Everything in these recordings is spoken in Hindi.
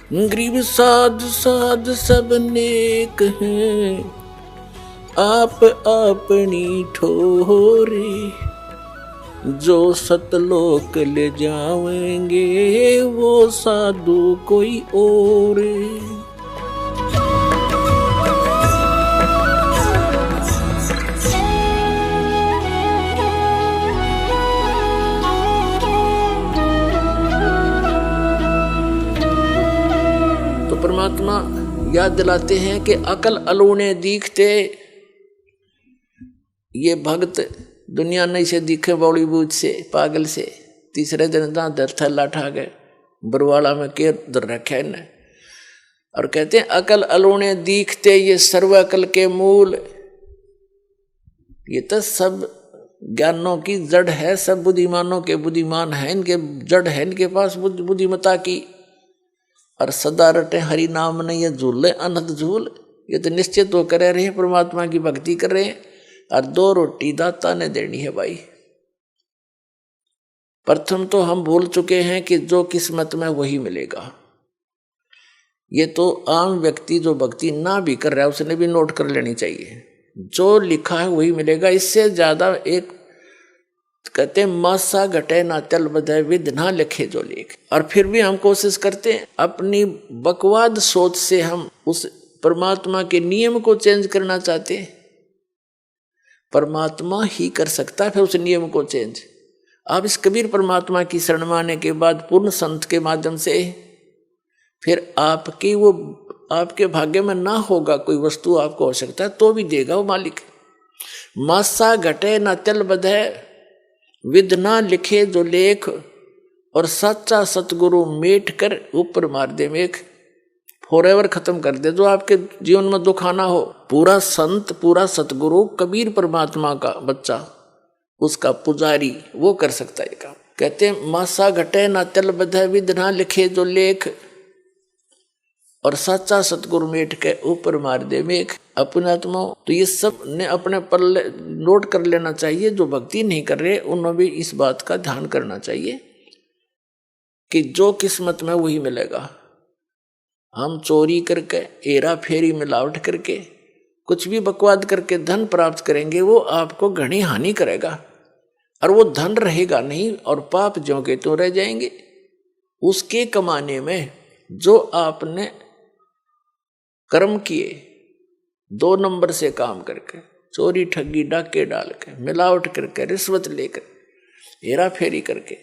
गरीब साध साध सब नेक हैं, आप अपनी ठोरे, जो सतलोक ले जाएंगे वो साधु कोई और। तो परमात्मा याद दिलाते हैं कि अकल अलूने दिखते, ये भक्त दुनिया नहीं से दिखे बॉलीवुड से पागल से। तीसरे दिन दर थैला ठा गए बरवाला में के दर रखे ने, और कहते हैं अकल अलूने दिखते ये सर्व अकल के मूल। ये तो सब ज्ञानों की जड़ है, सब बुद्धिमानों के बुद्धिमान है, इनके जड़ है इनके पास बुद्धिमता की। और सदा रटे हरि नाम नहीं ये झूले अनंत झूल। ये तो निश्चित वो करे रहे परमात्मा की भक्ति कर रहे हैं, और 2 रोटी दाता ने देनी है भाई। प्रथम तो हम भूल चुके हैं कि जो किस्मत में वही मिलेगा। ये तो आम व्यक्ति जो भक्ति ना भी कर रहा है उसने भी नोट कर लेनी चाहिए, जो लिखा है वही मिलेगा। इससे ज्यादा एक कहते हैं मासा घटे ना चल बधे विद ना लिखे जो लेख। और फिर भी हम कोशिश करते हैं अपनी बकवाद सोच से हम उस परमात्मा के नियम को चेंज करना चाहते हैं। परमात्मा ही कर सकता है फिर उस नियम को चेंज। आप इस कबीर परमात्मा की शरण में आने के बाद पूर्ण संत के माध्यम से फिर आपकी वो आपके भाग्य में ना होगा कोई वस्तु आपको हो सकता है तो भी देगा वो मालिक। मासा घटे ना चल बधे विद ना लिखे जो लेख, और सच्चा सतगुरु मेट कर ऊपर मार दे मेघ। फॉरएवर खत्म कर दे जो आपके जीवन में दुख आना हो। पूरा संत पूरा सतगुरु कबीर परमात्मा का बच्चा उसका पुजारी वो कर सकता है काम। कहते हैं मासा घटे ना चल बधे विद ना लिखे जो लेख, और सच्चा सतगुरु मेट के ऊपर मार दे मेघ। अपने आत्मा तो ये सब ने अपने पर नोट कर लेना चाहिए। जो भक्ति नहीं कर रहे उन्हें भी इस बात का ध्यान करना चाहिए कि जो किस्मत में वही मिलेगा। हम चोरी करके हेरा फेरी मिलावट करके कुछ भी बकवाद करके धन प्राप्त करेंगे वो आपको घनी हानि करेगा, और वो धन रहेगा नहीं, और पाप ज्यों के त्यों रह जाएंगे। उसके कमाने में जो आपने कर्म किए 2 नंबर से काम करके, चोरी ठगी डाके डाल के मिलावट करके रिश्वत लेकर हेरा फेरी करके,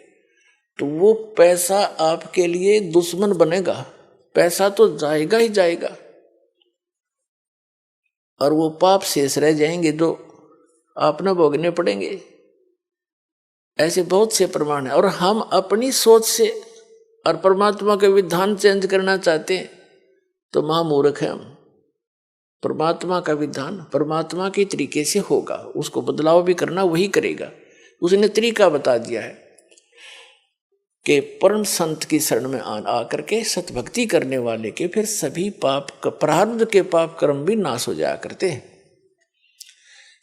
तो वो पैसा आपके लिए दुश्मन बनेगा। पैसा तो जाएगा ही जाएगा, और वो पाप शेष रह जाएंगे जो आपने भोगने पड़ेंगे। ऐसे बहुत से प्रमाण है। और हम अपनी सोच से और परमात्मा के विधान चेंज करना चाहते हैं तो महामूर्ख है हम। परमात्मा का विधान परमात्मा के तरीके से होगा, उसको बदलाव भी करना वही करेगा। उसने तरीका बता दिया है कि परम संत की शरण में आकर के सतभक्ति करने वाले के फिर सभी पाप प्रारब्ध के पाप कर्म भी नाश हो जाया करते हैं।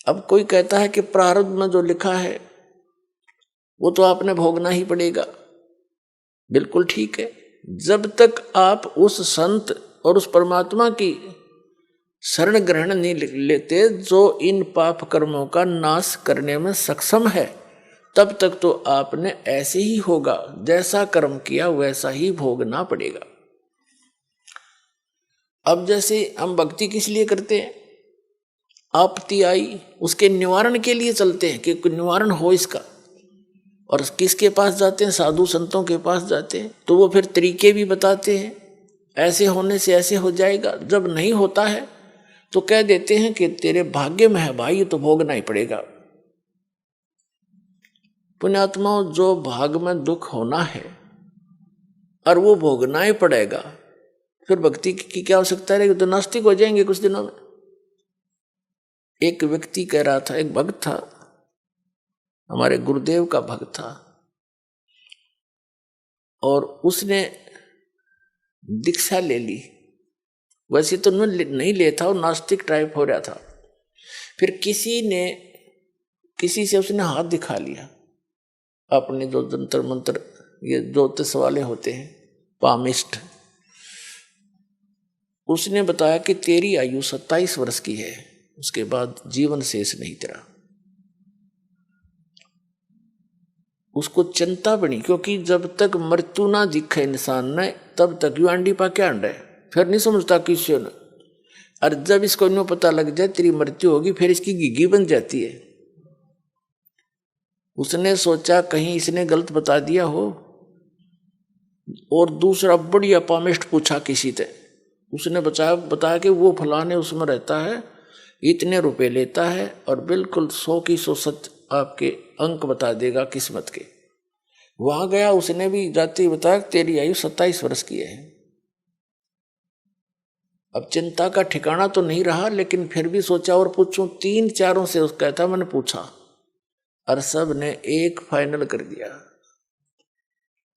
अब कोई कहता है कि प्रारब्ध में जो लिखा है वो तो आपने भोगना ही पड़ेगा। बिल्कुल ठीक है, जब तक आप उस संत और उस परमात्मा की शरण ग्रहण नहीं लेते जो इन पाप कर्मों का नाश करने में सक्षम है, तब तक तो आपने ऐसे ही होगा, जैसा कर्म किया वैसा ही भोगना पड़ेगा। अब जैसे हम भक्ति किस लिए करते हैं, आपत्ति आई उसके निवारण के लिए चलते हैं कि निवारण हो इसका, और किसके पास जाते हैं, साधु संतों के पास जाते हैं, तो वो फिर तरीके भी बताते हैं, ऐसे होने से ऐसे हो जाएगा। जब नहीं होता है तो कह देते हैं कि तेरे भाग्य में है भाई, ये तो भोगना ही पड़ेगा। पुण्यात्माओं, जो भाग में दुख होना है और वो भोगना ही पड़ेगा, फिर भक्ति की क्या आवश्यकता रहेगी, तो नास्तिक हो जाएंगे कुछ दिनों में। एक व्यक्ति कह रहा था, एक भक्त था, हमारे गुरुदेव का भक्त था, और उसने दीक्षा ले ली। वैसे तो नहीं लेता, और नास्तिक टाइप हो रहा था। फिर किसी से उसने हाथ दिखा लिया, अपने जो जंतर मंत्र ये ज्योतिष वाले होते हैं, पामिस्ट, उसने बताया कि तेरी आयु 27 वर्ष की है, उसके बाद जीवन शेष नहीं तेरा। उसको चिंता बनी, क्योंकि जब तक मृत्यु ना दिखे इंसान ने तब तक यू अंडी पा क्या अंडा है, फिर नहीं समझता किसी ने। और जब इसको यूं पता लग जाए तेरी मृत्यु होगी, फिर इसकी घिघी बन जाती है। उसने सोचा कहीं इसने गलत बता दिया हो। और दूसरा बढ़िया पामिस्ट पूछा किसी से, उसने बताया कि वो फलाने उसमें रहता है, इतने रुपए लेता है और बिल्कुल 100 की 100 सच आपके अंक बता देगा किस्मत के। वहां गया, उसने भी जाते ही बताया तेरी आयु 27 वर्ष की है। अब चिंता का ठिकाना तो नहीं रहा, लेकिन फिर भी सोचा और पूछूं, 3-4 से उसका कहता मैंने पूछा और सब ने एक फाइनल कर दिया।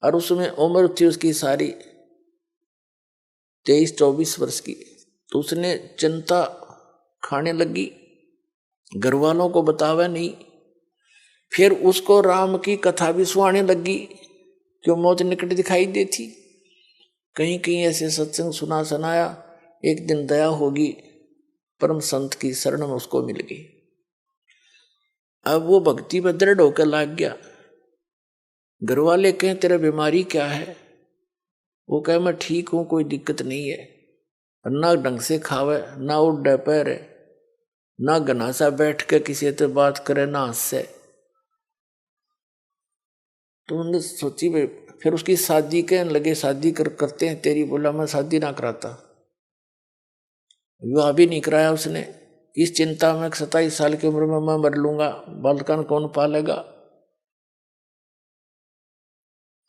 और उसमें उम्र थी उसकी सारी 23-24 वर्ष की। तो उसने चिंता खाने लगी, घर वालों को बतावा नहीं। फिर उसको राम की कथा भी सुनाने लगी, क्यों मौत निकट दिखाई देती। कहीं कहीं ऐसे सत्संग सुनाया। एक दिन दया होगी, परम संत की शरण में उसको मिल गई। अब वो भक्ति में दृढ़ होकर लाग गया। घर वाले कहें तेरा बीमारी क्या है, वो कहे मैं ठीक हूं, कोई दिक्कत नहीं है। ना ढंग से खावे, ना उड़ पैर, ना घनासा बैठ के किसी से बात करे, ना हंसे। तो उन्होंने सोची भाई, फिर उसकी शादी कहने लगे शादी करते हैं तेरी। बोला मैं शादी ना कराता, विवाह भी नहीं कराया उसने। इस चिंता में 27 साल की उम्र में मैं मर लूंगा, बालकन कौन पालेगा।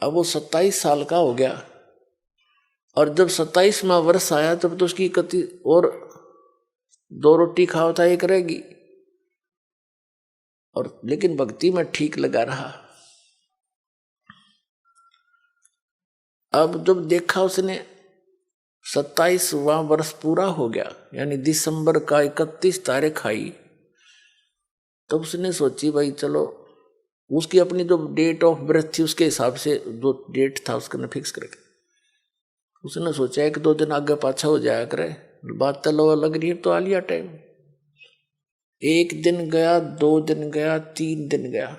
अब वो 27 साल का हो गया, और जब 27वां वर्ष आया तब तो उसकी कति और 2 रोटी खाओ था एक रहेगी। और लेकिन भक्ति में ठीक लगा रहा। अब जब देखा उसने 27वां वर्ष पूरा हो गया, यानी दिसंबर का 31 तारीख आई, तब उसने सोची भाई चलो, उसकी अपनी जो डेट ऑफ बर्थ थी उसके हिसाब से जो डेट था उसने फिक्स करके उसने सोचा 1-2 दिन आगे पाछा हो जाया करे, बात तो लग रही है तो आ लिया टाइम। 1 दिन गया, 2 दिन गया, 3 दिन गया,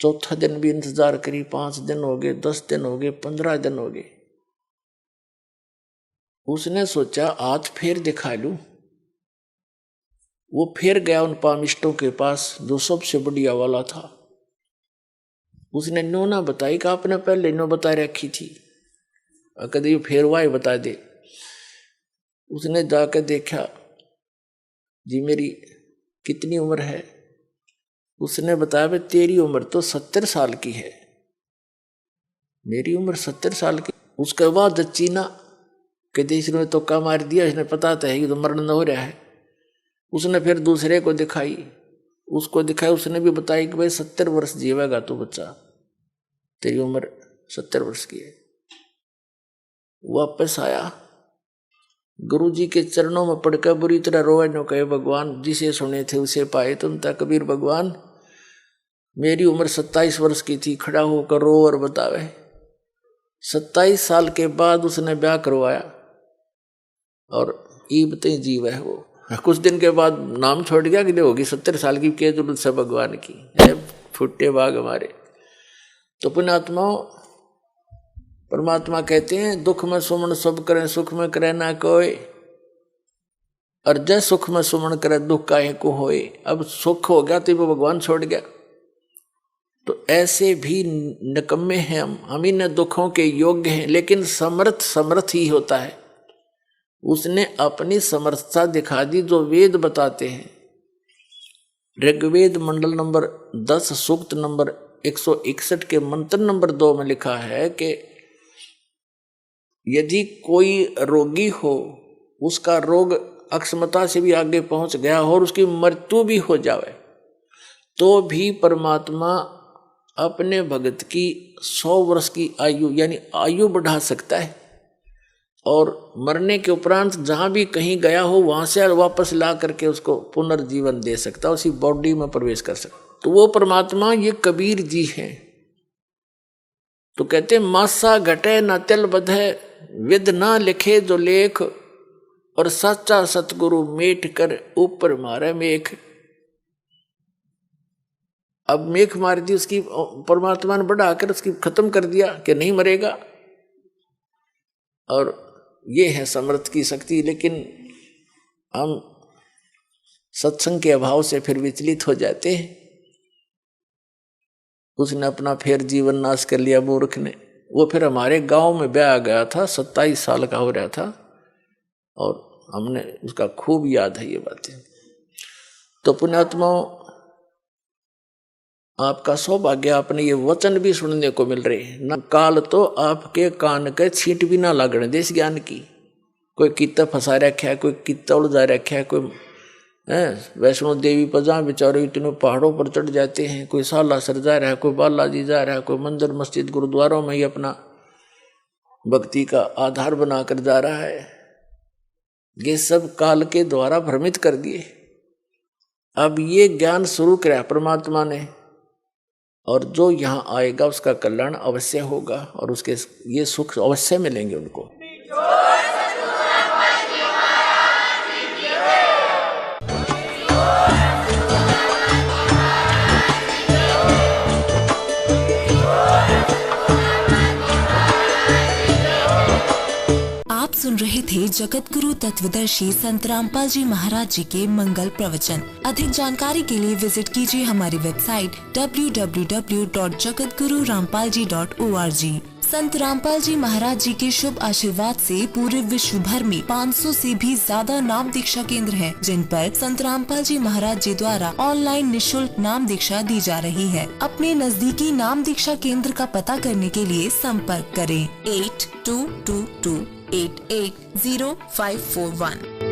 चौथा दिन भी इंतजार करी, 5 दिन हो गए, 10 दिन हो गए, 15 दिन हो गए। उसने सोचा हाथ फेर दिखा लूं। वो फिर गया उन पामिस्टों के पास जो सबसे बढ़िया वाला था। उसने नो ना बताई कि आपने पहले नो बता रखी थी, कभी फिर वाई बता दे। उसने जाकर देखा, जी मेरी कितनी उम्र है। उसने बताया भाई तेरी उम्र तो 70 साल की है। मेरी उम्र 70 साल की। उसके बाद जच्ची ना कहते इसने तो का मार दिया, इसने पता तो है कि तो मरण हो रहा है। उसने फिर दूसरे को दिखाई, उसको दिखाई, उसने भी बताया कि भाई 70 वर्ष जीवेगा तू बच्चा, तेरी उम्र 70 वर्ष की है। वापस आया, गुरुजी के चरणों में पड़कर बुरी तरह रोए नो कहे भगवान जिसे सुने थे उसे पाए तुम ता कबीर भगवान, मेरी उम्र 27 वर्ष की थी, खड़ा होकर रो और बतावे। 27 साल के बाद उसने ब्याह करवाया और ईबते जीव है वो। कुछ दिन के बाद नाम छोड़ गया कि होगी 70 साल की, क्या जरूरत से भगवान की, फुट्टे बाग हमारे। तो पुण्यात्माओं, परमात्मा कहते हैं दुख में सुमन सब करें, सुख में करे ना कोई, और जय सुख में सुमन करे दुख काहे को होए। अब सुख हो गया तो वो भगवान छोड़ गया। तो ऐसे भी निकम्मे हैं हम इन दुखों के योग्य हैं, लेकिन समर्थ ही होता है। उसने अपनी समर्थता दिखा दी जो वेद बताते हैं। ऋग्वेद मंडल नंबर 10 सूक्त नंबर 161 के मंत्र नंबर 2 में लिखा है कि यदि कोई रोगी हो, उसका रोग अक्षमता से भी आगे पहुंच गया हो और उसकी मृत्यु भी हो जाए, तो भी परमात्मा अपने भगत की 100 वर्ष की आयु यानी आयु बढ़ा सकता है, और मरने के उपरांत जहां भी कहीं गया हो वहां से वापस ला करके उसको पुनर्जीवन दे सकता, उसी बॉडी में प्रवेश कर सकता। तो वो परमात्मा ये कबीर जी हैं। तो कहते मासा घटे न तिल बधे, विद ना लिखे जो लेख, और सच्चा सतगुरु मेट कर ऊपर मारे मेघ। अब मेघ मार दी उसकी, परमात्मा ने बढ़ाकर उसकी खत्म कर दिया कि नहीं मरेगा। और ये है समर्थ की शक्ति। लेकिन हम सत्संग के अभाव से फिर विचलित हो जाते हैं। उसने अपना फिर जीवन नाश कर लिया मूर्ख ने। वो फिर हमारे गांव में ब्याह गया था, 27 साल का हो रहा था, और हमने उसका खूब याद है ये बातें। तो पुण्यात्माओं, आपका सौभाग्य, आपने ये वचन भी सुनने को मिल रहे न। काल तो आपके कान के छींट भी ना लागने देश ज्ञान की। कोई कितना फंसा रखा है, कोई कितना उलझा रखा है, कोई वैष्णो देवी पर जहाँ बेचारे इतने पहाड़ों पर चढ़ जाते हैं, कोई सालासर जा रहा है, कोई बालाजी जा रहा है, कोई मंदिर मस्जिद गुरुद्वारों में ही अपना भक्ति का आधार बनाकर जा रहा है। ये सब काल के द्वारा भ्रमित कर दिए। अब ये ज्ञान शुरू किया परमात्मा ने, और जो यहाँ आएगा उसका कल्याण अवश्य होगा और उसके ये सुख अवश्य मिलेंगे उनको। सुन रहे थे जगत गुरु तत्वदर्शी संत रामपाल जी महाराज जी के मंगल प्रवचन। अधिक जानकारी के लिए विजिट कीजिए हमारी वेबसाइट www.jagatgururampalji.org। संत रामपाल जी महाराज जी के शुभ आशीर्वाद से पूरे विश्व भर में 500 से भी ज्यादा नाम दीक्षा केंद्र हैं, जिन पर संत रामपाल जी महाराज जी द्वारा ऑनलाइन निशुल्क नाम दीक्षा दी जा रही है। अपने नजदीकी नाम दीक्षा केंद्र का पता करने के लिए संपर्क करें 8222880541।